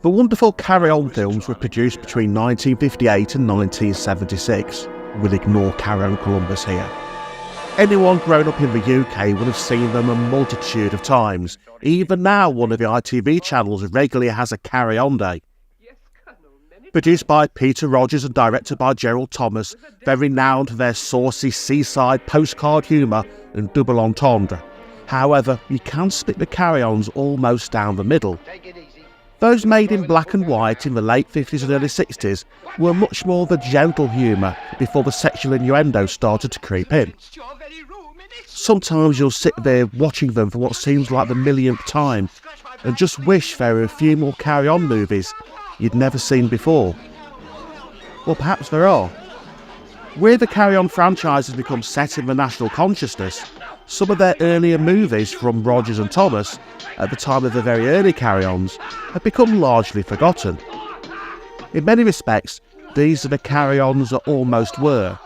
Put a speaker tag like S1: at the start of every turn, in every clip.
S1: The wonderful Carry On films were produced between 1958 and 1976. We'll ignore Carry On Columbus here. Anyone grown up in the UK would have seen them a multitude of times. Even now, one of the ITV channels regularly has a Carry On Day. Produced by Peter Rogers and directed by Gerald Thomas, they're renowned for their saucy seaside postcard humour and double entendre. However, you can split the Carry-Ons almost down the middle. Those made in black and white in the late 50s and early 60s were much more the gentle humour before the sexual innuendo started to creep in. Sometimes you'll sit there watching them for what seems like the millionth time and just wish there were a few more Carry On movies you'd never seen before. Well, perhaps there are. Where the Carry On franchise has become set in the national consciousness, some of their earlier movies from Rogers and Thomas, at the time of the very early Carry-Ons, have become largely forgotten. In many respects, these are the Carry-Ons that almost were.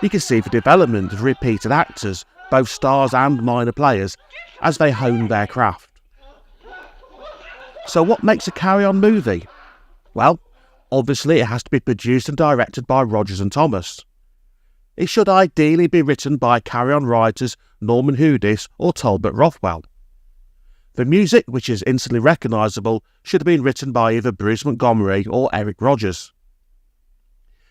S1: You can see the development of repeated actors, both stars and minor players, as they honed their craft. So what makes a Carry-On movie? Well, obviously it has to be produced and directed by Rogers and Thomas. It should ideally be written by Carry-On writers Norman Hudiss or Talbot Rothwell. The music, which is instantly recognisable, should have been written by either Bruce Montgomery or Eric Rogers.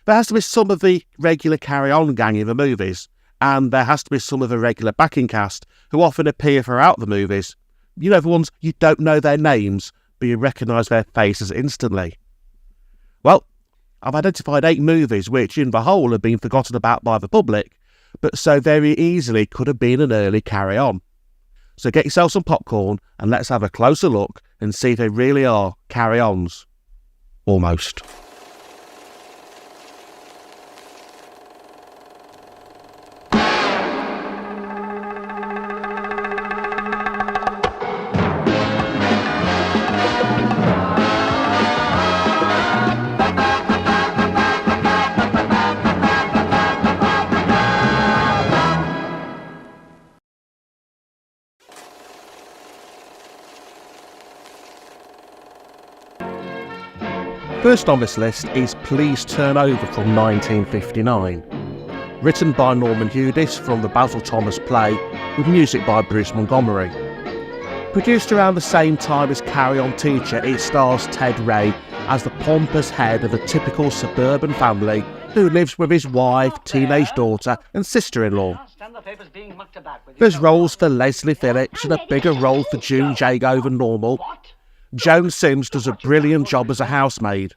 S1: There has to be some of the regular Carry-On gang in the movies, and there has to be some of the regular backing cast who often appear throughout the movies. You know, the ones you don't know their names, but you recognise their faces instantly. Well, I've identified 8 movies which, in the whole, have been forgotten about by the public, but so very easily could have been an early Carry-On. So get yourself some popcorn and let's have a closer look and see if they really are Carry-Ons. Almost. First on this list is Please Turn Over from 1959. Written by Norman Hudiss from the Basil Thomas play, with music by Bruce Montgomery. Produced around the same time as Carry On Teacher, it stars Ted Ray as the pompous head of a typical suburban family who lives with his wife, teenage daughter and sister-in-law. There's roles for Leslie Phillips and a bigger role for June Jago than normal. Joan Sims does a brilliant job as a housemaid.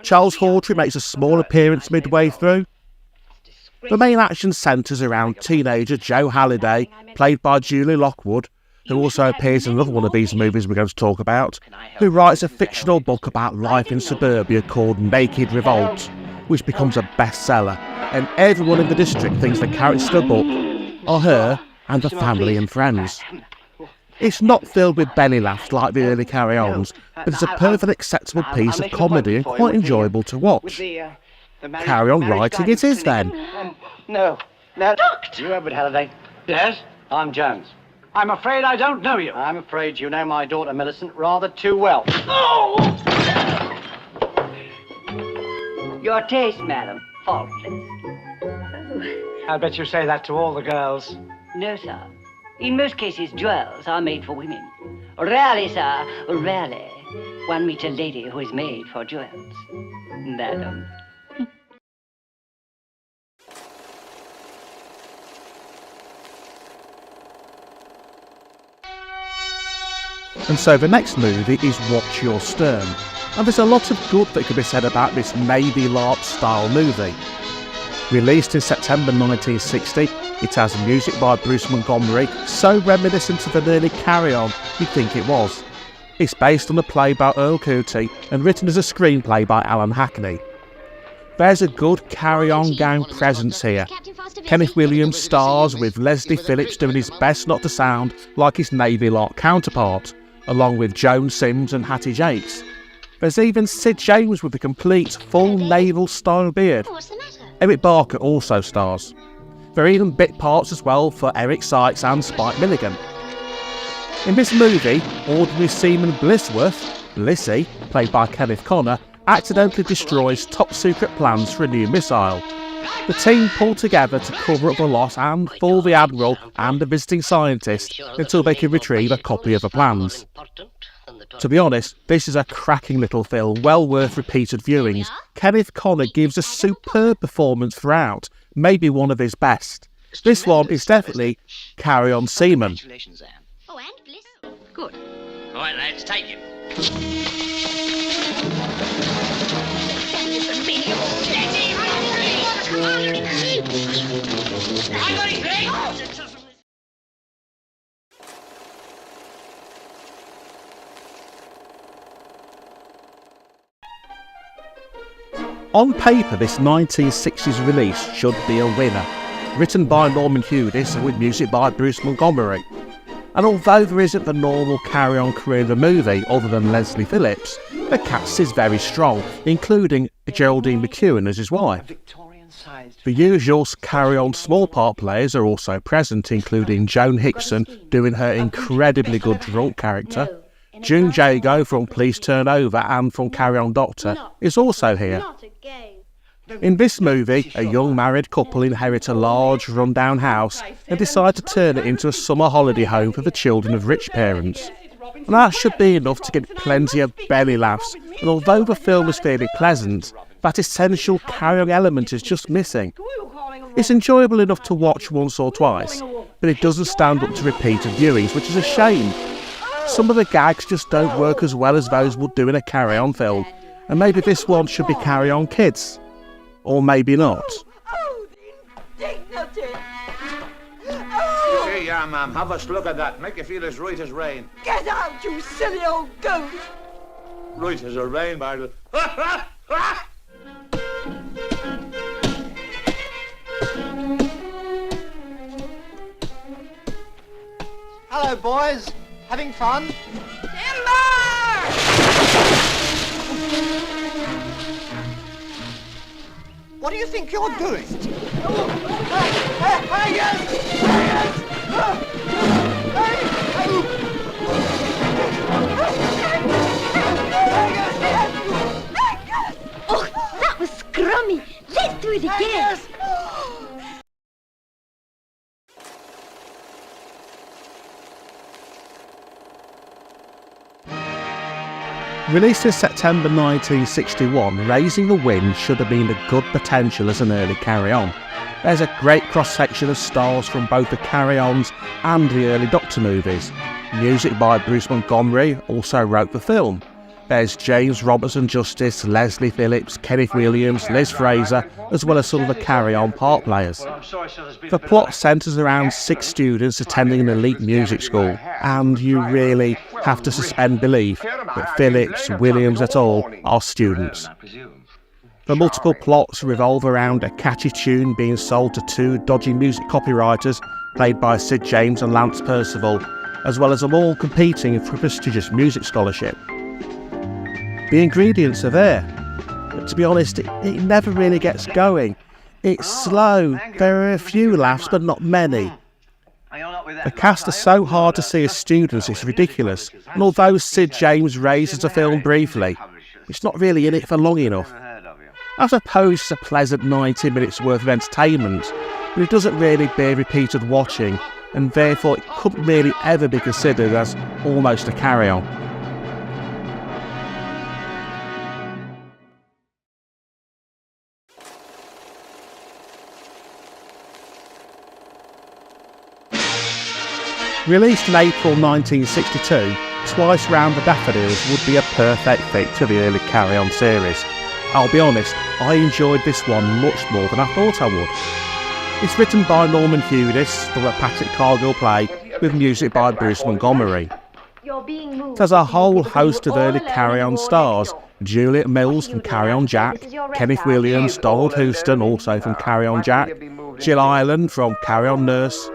S1: Charles Hawtrey makes a small appearance midway through. The main action centres around teenager Joe Halliday, played by Julie Lockwood, who also appears in another one of these movies we're going to talk about, who writes a fictional book about life in suburbia called Naked Revolt, which becomes a bestseller, and everyone in the district thinks the characters of the book are her and the family and friends. It's not filled with belly laughs like the early Carry-Ons, but it's a perfectly acceptable piece of comedy and quite enjoyable to watch. Carry-On writing it is then.
S2: No. Doctor! You Edward Halliday? Yes? I'm Jones. I'm afraid I don't know you. I'm afraid you know my daughter Millicent rather too well. Oh!
S3: Your taste, madam, faultless.
S2: I'll bet you say that to all the girls.
S3: No, sir. In most cases, jewels are made for women. Rarely, sir, rarely. One meets a lady who is made for jewels. Madam.
S1: And so the next movie is Watch Your Stern. And there's a lot of good that could be said about this Navy LARP style movie. Released in September 1960, it has music by Bruce Montgomery, so reminiscent of an early Carry-On you'd think it was. It's based on a play by Earl Cootie and written as a screenplay by Alan Hackney. There's a good Carry-On gang presence here. Kenneth Williams stars with Leslie Phillips doing his best not to sound like his Navy LARP counterpart, along with Joan Sims and Hattie Jakes. There's even Sid James with a complete, full naval-style beard. Eric Barker also stars. There are even bit parts as well for Eric Sykes and Spike Milligan. In this movie, ordinary seaman Blissworth, Lissy, played by Kenneth Connor, accidentally destroys top-secret plans for a new missile. The team pull together to cover up the loss and fool the Admiral and the visiting scientist until they can retrieve a copy of the plans. To be honest, this is a cracking little film, well worth repeated viewings. Kenneth Connor gives a superb performance throughout, maybe one of his best. This one is definitely Carry On Seaman.
S4: Oh, and Bliss. Good.
S5: All right, lads, take him.
S1: On paper, this 1960s release should be a winner. Written by Norman Hudis and with music by Bruce Montgomery. And although there isn't the normal carry-on career of the movie other than Leslie Phillips, the cast is very strong, including Geraldine McEwen as his wife. The usual carry-on small part players are also present, including Joan Hickson doing her incredibly good drunk character. June Jago from Please Turn Over and from Carry On Doctor is also here. In this movie, a young married couple inherit a large run-down house and decide to turn it into a summer holiday home for the children of rich parents. And that should be enough to get plenty of belly laughs, and although the film is fairly pleasant, that essential carry-on element is just missing. It's enjoyable enough to watch once or twice, but it doesn't stand up to repeated viewings, which is a shame. Some of the gags just don't work as well as those would do in a carry-on film, and maybe this one should be Carry On Kids. Or maybe not.
S6: Oh, the indignity! Oh,
S7: Here you are, ma'am. Have us look at that. Make you feel as right as rain.
S6: get out, you silly old goat!
S7: Right as a rain, Bartle.
S2: Hello, boys. Having fun? What do you think you're doing?
S4: Oh, that was Scrummy. Let's do it again.
S1: Released in September 1961, Raising the Wind should have been a good potential as an early carry-on. There's a great cross-section of stars from both the carry-ons and the early Doctor movies. Music by Bruce Montgomery also wrote the film. There's James Robertson Justice, Leslie Phillips, Kenneth Williams, Liz Fraser, as well as some of the carry-on part players. The plot centres around 6 students attending an elite music school, and you really have to suspend belief that Phillips, Williams et al. Are students. The multiple plots revolve around a catchy tune being sold to 2 dodgy music copywriters, played by Sid James and Lance Percival, as well as them all competing for a prestigious music scholarship. The ingredients are there, but to be honest, it never really gets going. It's slow, there are a few laughs but not many. The cast are so hard to see as students it's ridiculous, and although Sid James raises the film briefly, it's not really in it for long enough. I suppose it's a pleasant 90 minutes worth of entertainment, but it doesn't really bear repeated watching, and therefore it couldn't really ever be considered as almost a carry-on. Released in April 1962, Twice Round the Daffodils would be a perfect fit to the early Carry On series. I'll be honest, I enjoyed this one much more than I thought I would. It's written by Norman Hudis for a Patrick Cargill play with music by Bruce Montgomery. There's a whole host of early Carry On stars: Juliet Mills from Carry On Jack, Kenneth Williams, Donald Houston also from Carry On Jack, Jill Ireland from Carry On Nurse.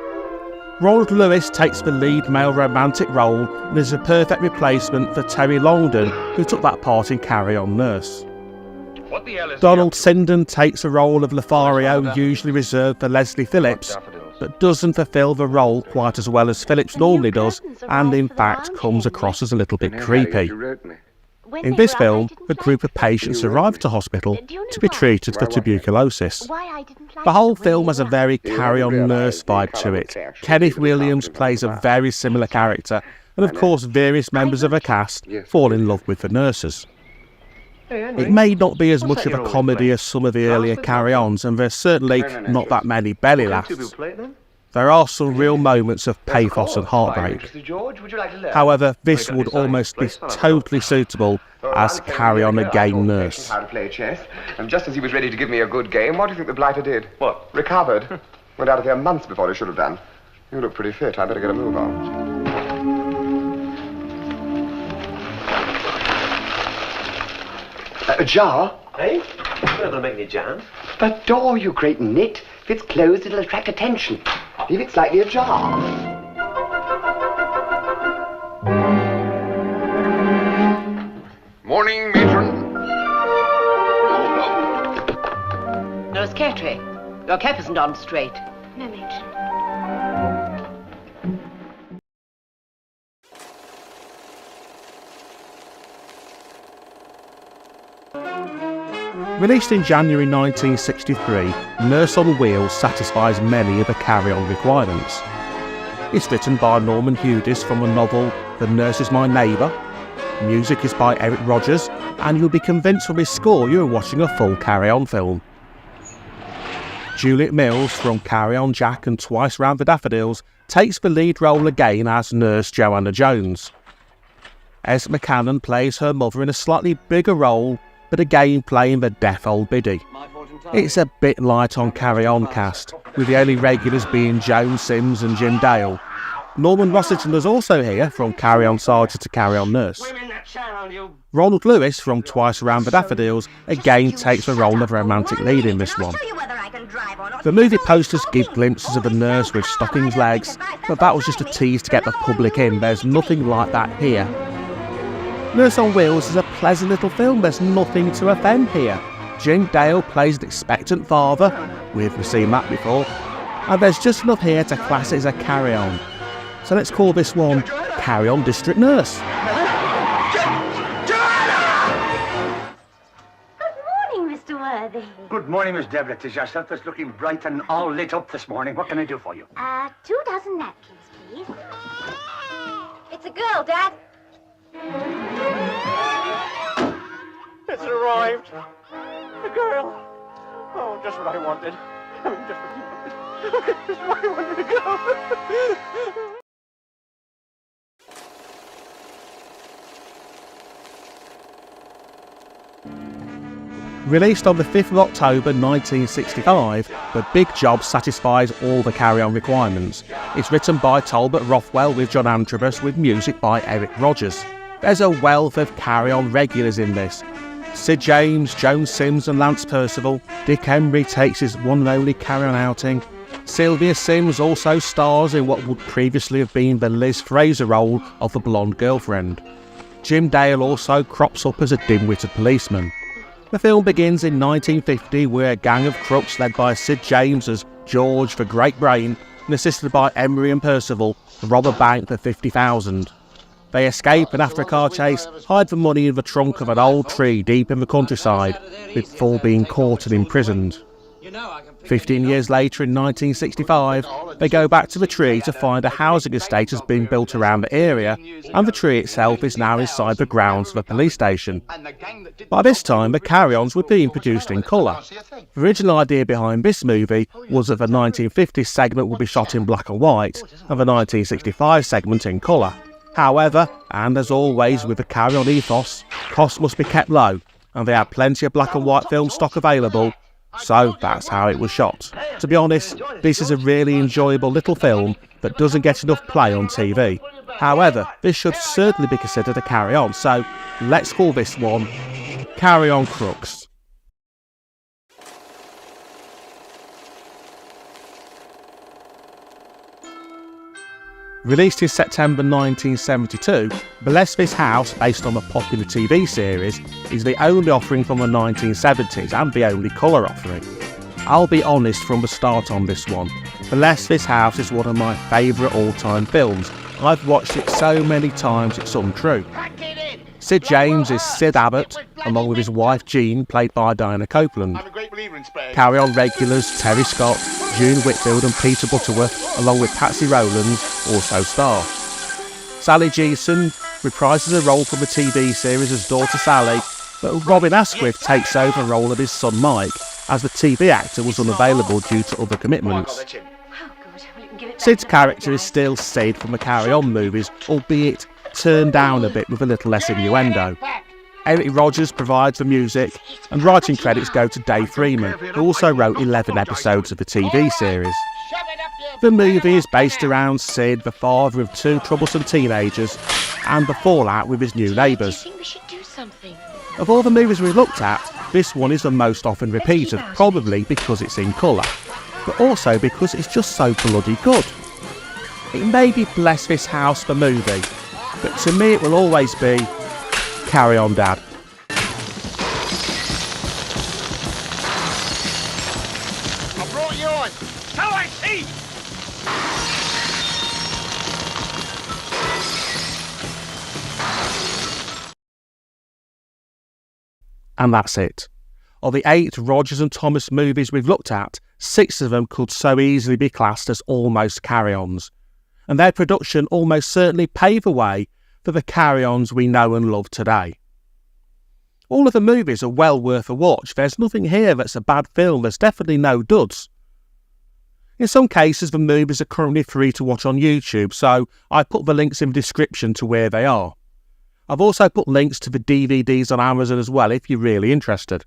S1: Ronald Lewis takes the lead male romantic role and is a perfect replacement for Terry Longdon, who took that part in Carry On Nurse. Donald Sinden takes the role of Lothario, usually reserved for Leslie Phillips, but doesn't fulfil the role quite as well as Phillips normally does, and in fact comes across as a little bit creepy. In this film, a group of patients arrive at a hospital to be treated for tuberculosis. The whole film has a very Carry-On Nurse vibe to it. Kenneth Williams plays a very similar character, and of course various members of a cast fall in love with the nurses. It may not be as much of a comedy as some of the earlier Carry-Ons, and there's certainly not that many belly laughs. There are some real moments of pathos and heartbreak. However, this would almost be totally suitable as Carry-On Again Nurse.
S8: How to play chess, and just as he was ready to give me a good game, what do you think the blighter did? What? Recovered. Went out of here months before he should have done. You look pretty fit. I'd better get a move on. A jar?
S9: Eh? We're not going to make any jams.
S8: The door, you great nit. If it's closed, it'll attract attention. Leave it slightly ajar. Morning, matron.
S10: Nurse Cartwright, your cap isn't on straight.
S4: No, matron.
S1: Released in January 1963, Nurse on Wheels satisfies many of the Carry-On requirements. It's written by Norman Hudis from the novel The Nurse Is My Neighbour. Music is by Eric Rodgers, and you'll be convinced from his score you are watching a full Carry-On film. Juliet Mills from Carry-On Jack and Twice Round the Daffodils takes the lead role again as Nurse Joanna Jones. Esme Cannon plays her mother in a slightly bigger role, but again playing the deaf old biddy. It's a bit light on Carry-On cast, with the only regulars being Joan Sims and Jim Dale. Norman Rossington was also here from Carry-On Sergeant to Carry-On Nurse. Ronald Lewis from Twice Around the Daffodils again takes the role of a romantic lead in this one. The movie posters give glimpses of a nurse with stockings legs, but that was just a tease to get the public in. There's nothing like that here. Nurse on Wheels is a pleasant little film, there's nothing to offend here. Jim Dale plays an expectant father, we've seen that before, and there's just enough here to class it as a Carry-On. So let's call this one Carry-On District Nurse.
S4: Good morning, Mr. Worthy.
S2: Good morning, Miss Deborah. 'Tis yourself that's looking bright and all lit up this morning. What can I do for you?
S4: 2 dozen napkins, please. It's a girl, Dad.
S2: It's arrived. A girl. Oh, just what I wanted. Just what I wanted to go.
S1: Released on the 5th of October 1965, The Big Job satisfies all the Carry-On requirements. It's written by Talbot Rothwell with John Antrobus, with music by Eric Rodgers. There's a wealth of Carry-On regulars in this. Sid James, Joan Sims and Lance Percival. Dick Emery takes his one and only Carry-On outing. Sylvia Sims also stars in what would previously have been the Liz Fraser role of the blonde girlfriend. Jim Dale also crops up as a dim-witted policeman. The film begins in 1950, where a gang of crooks led by Sid James as George the Great Brain and assisted by Emery and Percival rob a bank for $50,000. They escape and after a car chase, hide the money in the trunk of an old tree deep in the countryside, before being caught and imprisoned. 15 years later, in 1965, they go back to the tree to find a housing estate has been built around the area, and the tree itself is now inside the grounds of a police station. By this time, the Carry-Ons were being produced in colour. The original idea behind this movie was that the 1950s segment would be shot in black and white, and the 1965 segment in colour. However, and as always with the Carry-On ethos, costs must be kept low, and they had plenty of black and white film stock available, so that's how it was shot. To be honest, this is a really enjoyable little film that doesn't get enough play on TV. However, this should certainly be considered a Carry-On, so let's call this one Carry-On Crooks. Released in September 1972, Bless This House, based on a popular TV series, is the only offering from the 1970s and the only colour offering. I'll be honest from the start on this one. Bless This House is one of my favourite all-time films. I've watched it so many times it's untrue. Sid James is Sid Abbott, along with his wife Jean, played by Diana Copeland. Carry On regulars Terry Scott, June Whitfield and Peter Butterworth, along with Patsy Rowland, also star. Sally Geeson reprises a role from the TV series as daughter Sally, but Robin Asquith takes over the role of his son Mike, as the TV actor was unavailable due to other commitments. Sid's character is still Sid from the Carry On movies, albeit turned down a bit with a little less innuendo. Eric Rogers provides the music, and writing credits go to Dave Freeman, who also wrote 11 episodes of the TV series. The movie is based around Sid, the father of two troublesome teenagers, and the fallout with his new neighbours. Of all the movies we've looked at, this one is the most often repeated, probably because it's in colour, but also because it's just so bloody good. It may be Bless This House the movie, but to me it will always be Carry On Dad.
S7: I brought yours. So I see.
S1: And that's it. Of the 8 Rogers and Thomas movies we've looked at, 6 of them could so easily be classed as almost carry-ons, and their production almost certainly paved the way for the carry-ons we know and love today. All of the movies are well worth a watch. There's nothing here that's a bad film. There's definitely no duds. In some cases, the movies are currently free to watch on YouTube, so I put the links in the description to where they are. I've also put links to the DVDs on Amazon as well if you're really interested.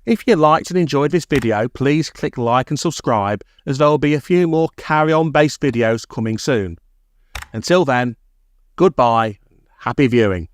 S1: If you liked and enjoyed this video, please click like and subscribe, as there will be a few more carry-on based videos coming soon. Until then, goodbye, happy viewing.